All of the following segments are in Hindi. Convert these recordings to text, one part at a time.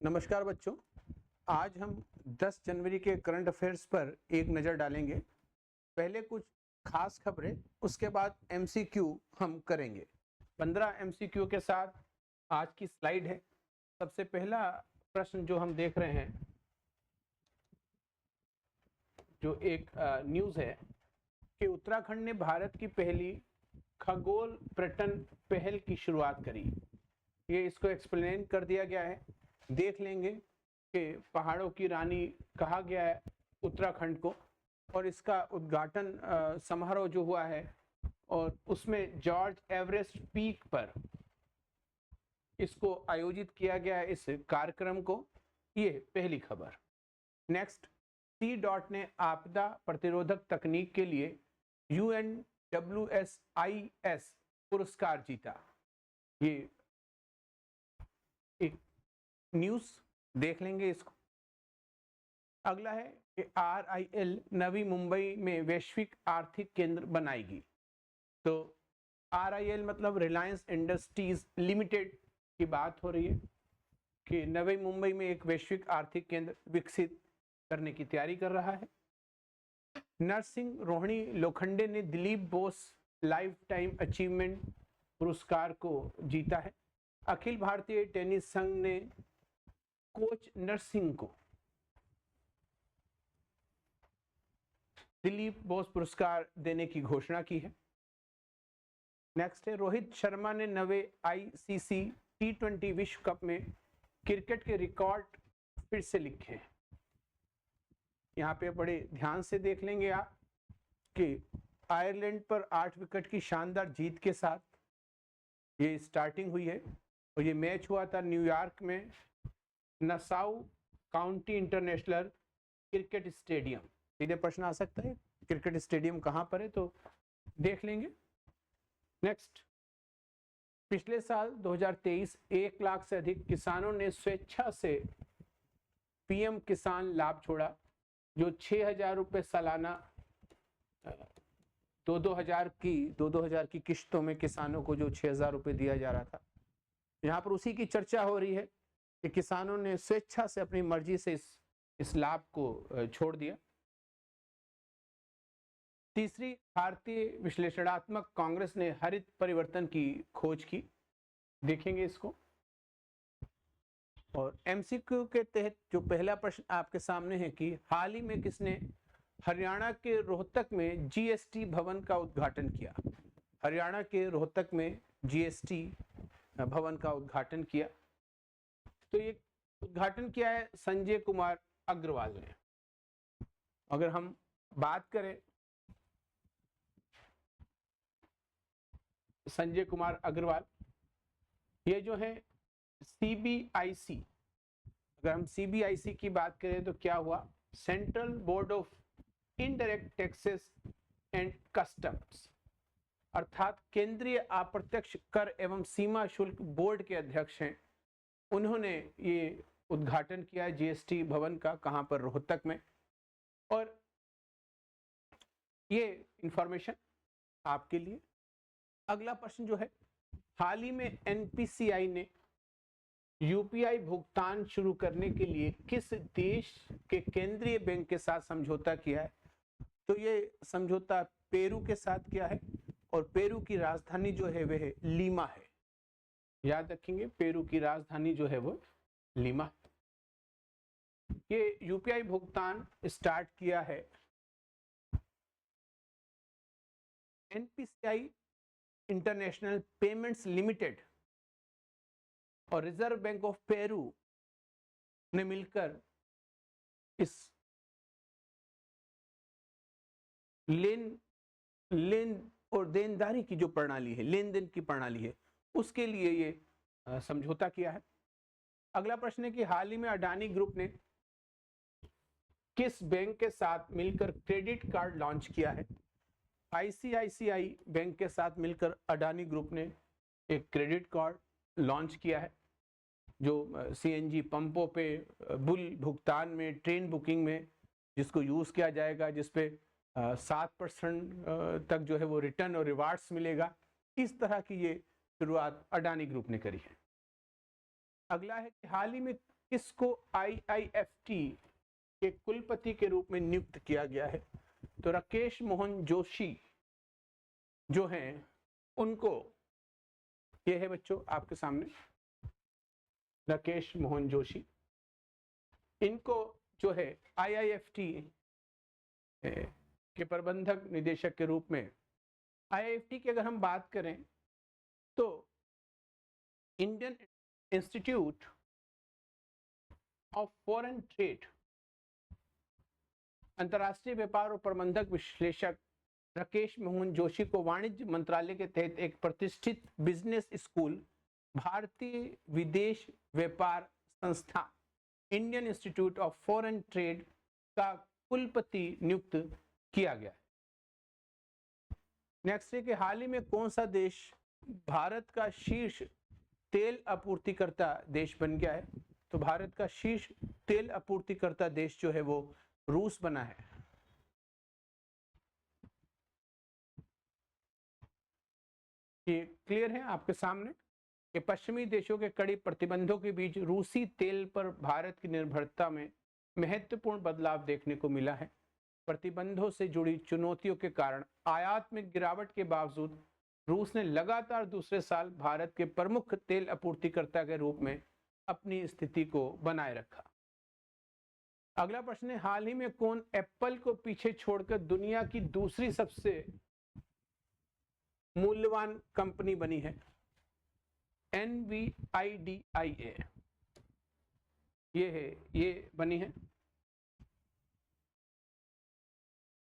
नमस्कार बच्चों, आज हम 10 जनवरी के करंट अफेयर्स पर एक नज़र डालेंगे। पहले कुछ खास खबरें, उसके बाद एमसीक्यू हम करेंगे। 15 एमसीक्यू के साथ आज की स्लाइड है। सबसे पहला प्रश्न जो हम देख रहे हैं, जो एक न्यूज़ है कि उत्तराखंड ने भारत की पहली खगोल पर्यटन पहल की शुरुआत करी। ये इसको एक्सप्लेन कर दिया गया है। देख लेंगे कि पहाड़ों की रानी कहा गया है उत्तराखंड को, और इसका उद्घाटन समारोह जो हुआ है और उसमें जॉर्ज एवरेस्ट पीक पर इसको आयोजित किया गया है, इस कार्यक्रम को। ये पहली खबर। नेक्स्ट, सी डॉट ने आपदा प्रतिरोधक तकनीक के लिए UNWSIS पुरस्कार जीता। ये एक न्यूज़, देख लेंगे इसको। अगला है कि RIL नवी मुंबई में वैश्विक आर्थिक केंद्र बनाएगी। तो RIL मतलब रिलायंस इंडस्ट्रीज लिमिटेड की बात हो रही है कि नवी मुंबई में एक वैश्विक आर्थिक केंद्र विकसित करने की तैयारी कर रहा है। नरसिंह रोहिणी लोखंडे ने Dilip Bose life time achievement पुरस्कार को जीता है। अखिल भारतीय टेनिस संघ ने कोच नरसिंह को दिलीप बोस पुरस्कार देने की घोषणा की है। नेक्स्ट है, रोहित शर्मा ने नवे ICC T20 विश्व कप में क्रिकेट के रिकॉर्ड फिर से लिखे हैं। यहाँ पे बड़े ध्यान से देख लेंगे आप कि आयरलैंड पर 8 विकेट की शानदार जीत के साथ ये स्टार्टिंग हुई है, और ये मैच हुआ था न्यूयॉर्क में Nassau county international cricket stadium. सीधे प्रश्न आ सकता है क्रिकेट स्टेडियम कहाँ पर है, तो देख लेंगे। नेक्स्ट, पिछले साल 2023 1 लाख से अधिक किसानों ने स्वेच्छा से PM किसान लाभ छोड़ा, जो 6,000 रुपये सालाना 2-2 हजार की किश्तों में किसानों को जो 6,000 रुपये दिया जा रहा था। यहाँ पर उसी की चर्चा हो रही है कि किसानों ने स्वेच्छा से अपनी मर्जी से इस लाभ को छोड़ दिया। तीसरी, भारतीय विश्लेषणात्मक कांग्रेस ने हरित परिवर्तन की खोज की। देखेंगे इसको। और MCQ के तहत जो पहला प्रश्न आपके सामने है कि हाल ही में किसने हरियाणा के रोहतक में GST भवन का उद्घाटन किया। हरियाणा के रोहतक में GST भवन का उद्घाटन किया। तो ये उद्घाटन किया है संजय कुमार अग्रवाल ने। अगर हम बात करें संजय कुमार अग्रवाल, ये जो है CBIC, अगर हम CBIC की बात करें तो क्या हुआ, central board of indirect taxes and customs, अर्थात केंद्रीय अप्रत्यक्ष कर एवं सीमा शुल्क बोर्ड के अध्यक्ष हैं। उन्होंने ये उद्घाटन किया GST भवन का, कहां पर, रोहतक में। और ये इंफॉर्मेशन आपके लिए। अगला प्रश्न जो है, हाल ही में NPCI ने UPI भुगतान शुरू करने के लिए किस देश के केंद्रीय बैंक के साथ समझौता किया है। तो ये समझौता पेरू के साथ किया है, और पेरू की राजधानी जो है वह लीमा है। याद रखेंगे, पेरू की राजधानी जो है वो लीमा है। ये UPI भुगतान स्टार्ट किया है NPCI इंटरनेशनल पेमेंट्स लिमिटेड और रिजर्व बैंक ऑफ पेरू ने मिलकर इस लेन और देनदारी की जो प्रणाली है, लेन देन की प्रणाली है, उसके लिए ये समझौता किया है। अगला प्रश्न है कि हाल ही में अडानी ग्रुप ने किस बैंक के साथ मिलकर क्रेडिट कार्ड लॉन्च किया है। ICICI बैंक के साथ मिलकर अडानी ग्रुप ने एक क्रेडिट कार्ड लॉन्च किया है, जो CNG पंपों पे, बिल भुगतान में, ट्रेन बुकिंग में जिसको यूज किया जाएगा, जिसपे 7% तक जो है वो रिटर्न और रिवार्ड्स मिलेगा। इस तरह की ये शुरुआत अडानी ग्रुप ने करी है। अगला है कि हाल ही में किसको IIFT के कुलपति के रूप में नियुक्त किया गया है? तो राकेश मोहन जोशी जो हैं उनको, ये है बच्चों आपके सामने राकेश मोहन जोशी, इनको जो है IIFT के प्रबंधक निदेशक के रूप में। IIFT की अगर हम बात करें तो Indian institute of foreign trade, अंतर्राष्ट्रीय व्यापार और प्रबंधक विश्लेषक राकेश मोहन जोशी को वाणिज्य मंत्रालय के तहत एक प्रतिष्ठित बिजनेस स्कूल, भारतीय विदेश व्यापार संस्था, Indian institute of foreign trade का कुलपति नियुक्त किया गया है। नेक्स्ट है कि हाल ही में कौन सा देश भारत का शीर्ष तेल आपूर्तिकर्ता देश बन गया है? तो भारत का शीर्ष तेल आपूर्तिकर्ता देश जो है वो रूस बना है। ये क्लियर है आपके सामने कि पश्चिमी देशों के कड़ी प्रतिबंधों के बीच रूसी तेल पर भारत की निर्भरता में महत्वपूर्ण बदलाव देखने को मिला है। प्रतिबंधों से जुड़ी चुनौतियों के कारण आयात में गिरावट के बावजूद रूस ने लगातार दूसरे साल भारत के प्रमुख तेल आपूर्तिकर्ता के रूप में अपनी स्थिति को बनाए रखा। अगला प्रश्न है, हाल ही में कौन एप्पल को पीछे छोड़कर दुनिया की दूसरी सबसे मूल्यवान कंपनी बनी है? NVIDIA ये बनी है।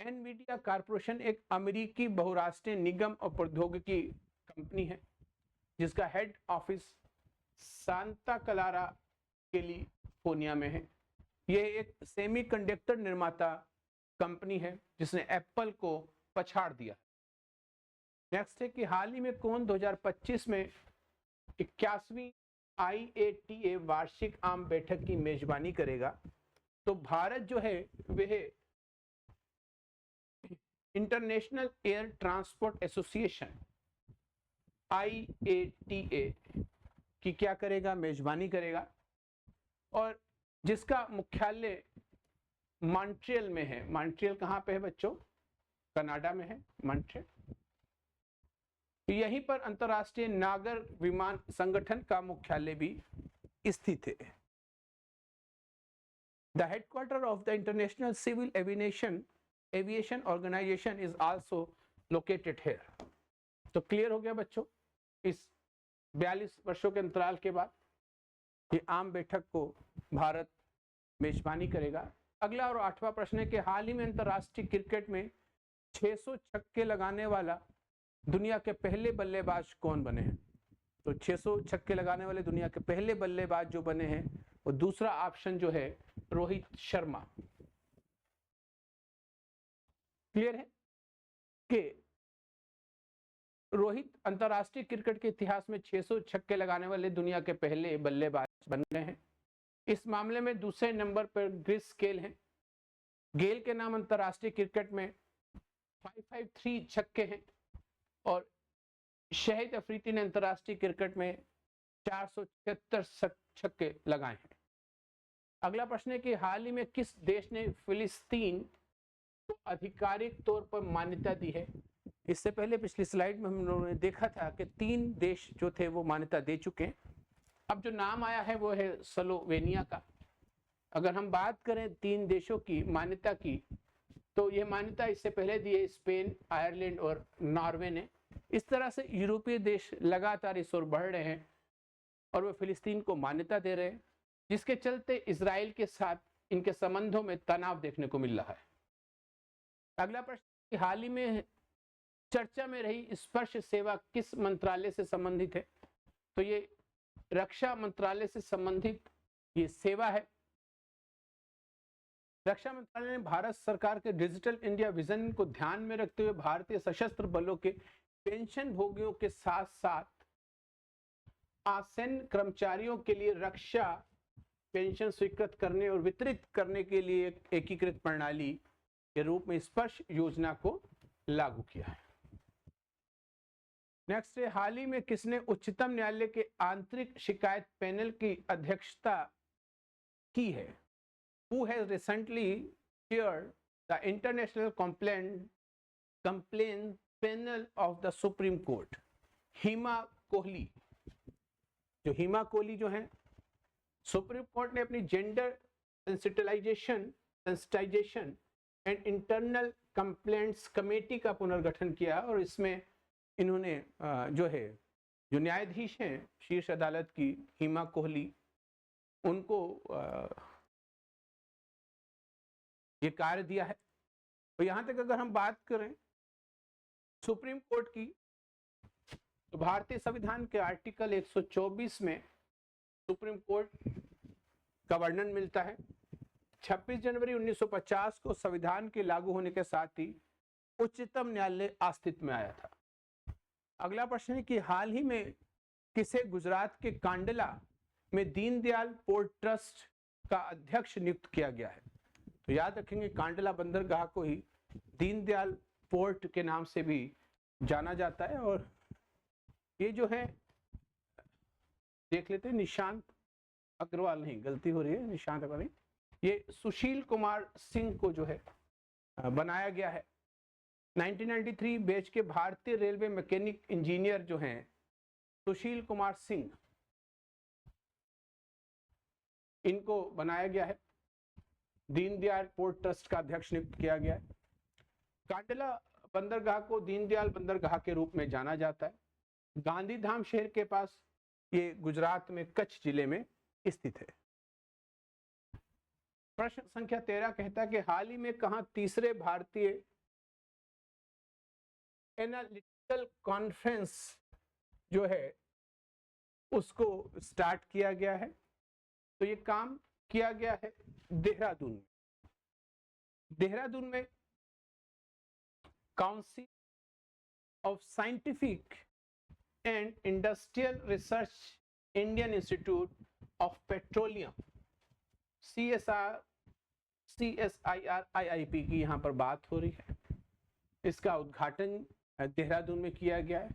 एनवीडिया कॉर्पोरेशन एक अमेरिकी बहुराष्ट्रीय निगम और प्रौद्योगिकी कंपनी है जिसका head office Santa Clara California में है। यह एक सेमीकंडक्टर निर्माता कंपनी है जिसने एप्पल को पछाड़ दिया। नेक्स्ट है कि हाल ही में कौन 2025 में 81वीं IATA वार्षिक आम बैठक की मेजबानी करेगा? तो भारत जो है वह international air transport association IATA की क्या करेगा? मेजबानी करेगा, और जिसका मुख्यालय मॉन्ट्रियल में है। मॉन्ट्रियल कहाँ पे है बच्चों? कनाडा में है मॉन्ट्रियल। यहीं पर अंतर्राष्ट्रीय नागर विमान संगठन का मुख्यालय भी स्थित है। The headquarter of the international civil aviation organisation is also located here. तो क्लियर हो गया बच्चों, इस 42 वर्षों के अंतराल के बाद ये आम बैठक को भारत मेजबानी करेगा। अगला और 8वां प्रश्न है कि हाल ही में अंतर्राष्ट्रीय क्रिकेट में 600 छक्के लगाने वाला दुनिया के पहले बल्लेबाज कौन बने हैं? तो 600 छक्के लगाने वाले दुनिया के पहले बल्लेबाज जो बने हैं वो दूसरा ऑप्शन जो है रोहित शर्मा। क्लियर है कि रोहित अंतर्राष्ट्रीय क्रिकेट के इतिहास में 600 छक्के लगाने वाले दुनिया के पहले बल्लेबाज बन गए हैं। इस मामले में दूसरे नंबर पर ग्रिस गेल हैं। गेल के नाम अंतर्राष्ट्रीय क्रिकेट में 553 छक्के हैं और शाहिद अफरीदी ने अंतर्राष्ट्रीय क्रिकेट में 476 छक्के लगाए हैं। अगला प्रश्न है कि हाल ही में किस देश ने फिलिस्तीन को आधिकारिक तौर पर मान्यता दी है? इससे पहले पिछली स्लाइड में हम लोगों ने देखा था कि 3 देश जो थे वो मान्यता दे चुके हैं। अब जो नाम आया है वो है स्लोवेनिया का। अगर हम बात करें 3 देशों की मान्यता की, तो ये मान्यता इससे पहले दी है स्पेन, आयरलैंड और नॉर्वे ने। इस तरह से यूरोपीय देश लगातार इस ओर बढ़ रहे हैं और वे फिलिस्तीन को मान्यता दे रहे हैं, जिसके चलते इजराइल के साथ इनके संबंधों में तनाव देखने को मिल रहा है। अगला प्रश्न, हाल ही में चर्चा में रही स्पर्श सेवा किस मंत्रालय से संबंधित है? तो ये रक्षा मंत्रालय से संबंधित ये सेवा है। रक्षा मंत्रालय ने भारत सरकार के डिजिटल इंडिया विजन को ध्यान में रखते हुए भारतीय सशस्त्र बलों के पेंशन भोगियों के साथ साथ आसन्न कर्मचारियों के लिए रक्षा पेंशन स्वीकृत करने और वितरित करने के लिए एक एकीकृत प्रणाली के रूप में स्पर्श योजना को लागू किया है। नेक्स्ट है, हाल ही में किसने उच्चतम न्यायालय के आंतरिक शिकायत पैनल की अध्यक्षता की है। Who has recently chaired the International Complaint Panel of the Supreme Court? हिमा कोहली। जो हिमा कोहली जो है, सुप्रीम कोर्ट ने अपनी gender sensitisation and internal complaints committee का पुनर्गठन किया और इसमें इन्होंने जो है, जो न्यायाधीश हैं शीर्ष अदालत की हिमा कोहली, उनको ये कार्य दिया है। तो यहां तक अगर हम बात करें सुप्रीम कोर्ट की, तो भारतीय संविधान के आर्टिकल 124 में सुप्रीम कोर्ट का वर्णन मिलता है। 26 जनवरी 1950 को संविधान के लागू होने के साथ ही उच्चतम न्यायालय अस्तित्व में आया था। अगला प्रश्न है कि हाल ही में किसे गुजरात के कांडला में दीनदयाल पोर्ट ट्रस्ट का अध्यक्ष नियुक्त किया गया है? तो याद रखेंगे, कांडला बंदरगाह को ही दीनदयाल पोर्ट के नाम से भी जाना जाता है। और ये जो है, देख लेते हैं, निशांत अग्रवाल नहीं, गलती हो रही है, निशांत अग्रवाल नहीं, ये सुशील कुमार सिंह को जो है बनाया गया है। 1993 बैच के भारतीय रेलवे मैकेनिक इंजीनियर जो हैं सुशील कुमार सिंह, इनको बनाया गया है। दीनदयाल पोर्ट ट्रस्ट का अध्यक्ष नियुक्त किया गया है। कांडला बंदरगाह को दीनदयाल बंदरगाह के रूप में जाना जाता है। गांधीधाम शहर के पास, ये गुजरात में कच्छ जिले में स्थित है। प्रश्न संख्या 13 कहता है कि हाल ही में कहां तीसरे भारतीय एनालिटिकल कॉन्फ्रेंस जो है उसको स्टार्ट किया गया है? तो ये काम किया गया है देहरादून में। देहरादून में council of scientific and industrial research, Indian institute of petroleum, CSIR-IIP की यहाँ पर बात हो रही है। इसका उद्घाटन देहरादून में किया गया है।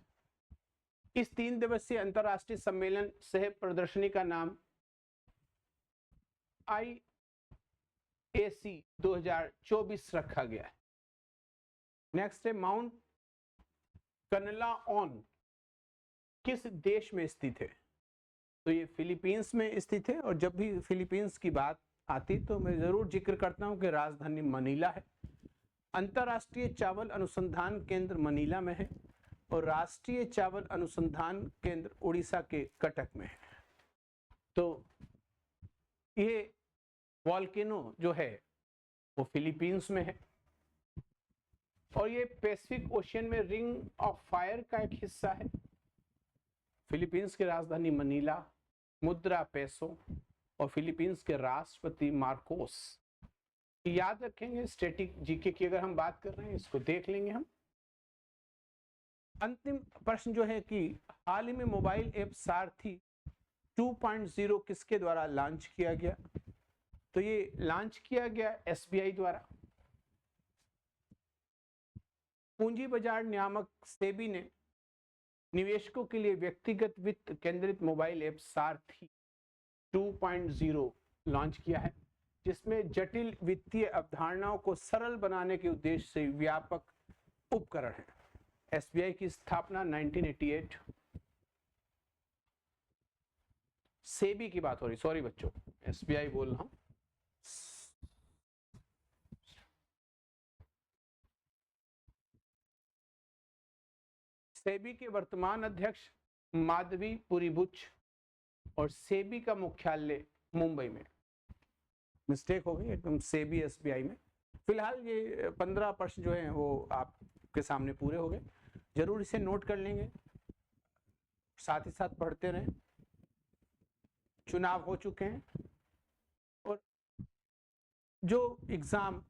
इस 3 दिवसीय अंतरराष्ट्रीय सम्मेलन सह प्रदर्शनी का नाम IAC 2024 रखा गया है। नेक्स्ट है माउंट कनलाओन किस देश में स्थित है? तो ये फिलीपींस में स्थित है। और जब भी फिलीपींस की बात आती तो मैं जरूर जिक्र करता हूं कि राजधानी मनीला है। अंतरराष्ट्रीय चावल अनुसंधान केंद्र मनीला में है और राष्ट्रीय चावल अनुसंधान केंद्र उड़ीसा के कटक में है। तो ये वॉल्केनो जो है वो फिलीपींस में है और ये पैसिफिक ओशियन में रिंग ऑफ फायर का एक हिस्सा है। फिलीपींस की राजधानी मनीला, मुद्रा पेसो और फिलीपींस के राष्ट्रपति मार्कोस। याद रखेंगे, स्टैटिक जीके की अगर हम बात कर रहे हैं इसको देख लेंगे हम। अंतिम प्रश्न जो है कि हाल ही में मोबाइल ऐप सारथी 2.0 किसके द्वारा लॉन्च किया गया? तो ये लॉन्च किया गया SBI द्वारा। पूंजी बाजार नियामक सेबी ने निवेशकों के लिए व्यक्तिगत वित्त केंद्रित मोबाइल ऐप सारथी 2.0 लॉन्च किया है, जिसमें जटिल वित्तीय अवधारणाओं को सरल बनाने के उद्देश्य से व्यापक उपकरण है। SBI की स्थापना 1988। सेबी की बात हो रही, सॉरी बच्चों, SBI बोल रहा हूं। सेबी के वर्तमान अध्यक्ष माधवी पुरीबुच और सेबी का मुख्यालय मुंबई में। मिस्टेक हो गई एकदम, सेबी SBI में। फिलहाल ये 15 प्रश्न जो हैं वो आपके सामने पूरे हो गए। जरूर इसे नोट कर लेंगे, साथ ही साथ पढ़ते रहें। चुनाव हो चुके हैं और जो एग्जाम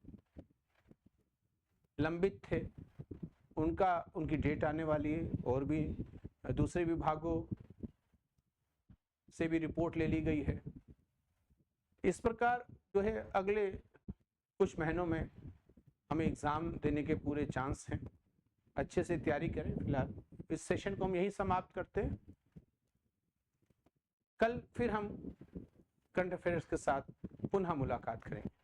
लंबित थे उनकी डेट आने वाली है और भी दूसरे विभागों से भी रिपोर्ट ले ली गई है। इस प्रकार जो है अगले कुछ महीनों में हमें एग्जाम देने के पूरे चांस हैं। अच्छे से तैयारी करें। फिलहाल इस सेशन को हम यही समाप्त करते हैं। कल फिर हम करंट अफेयर्स के साथ पुनः मुलाकात करेंगे।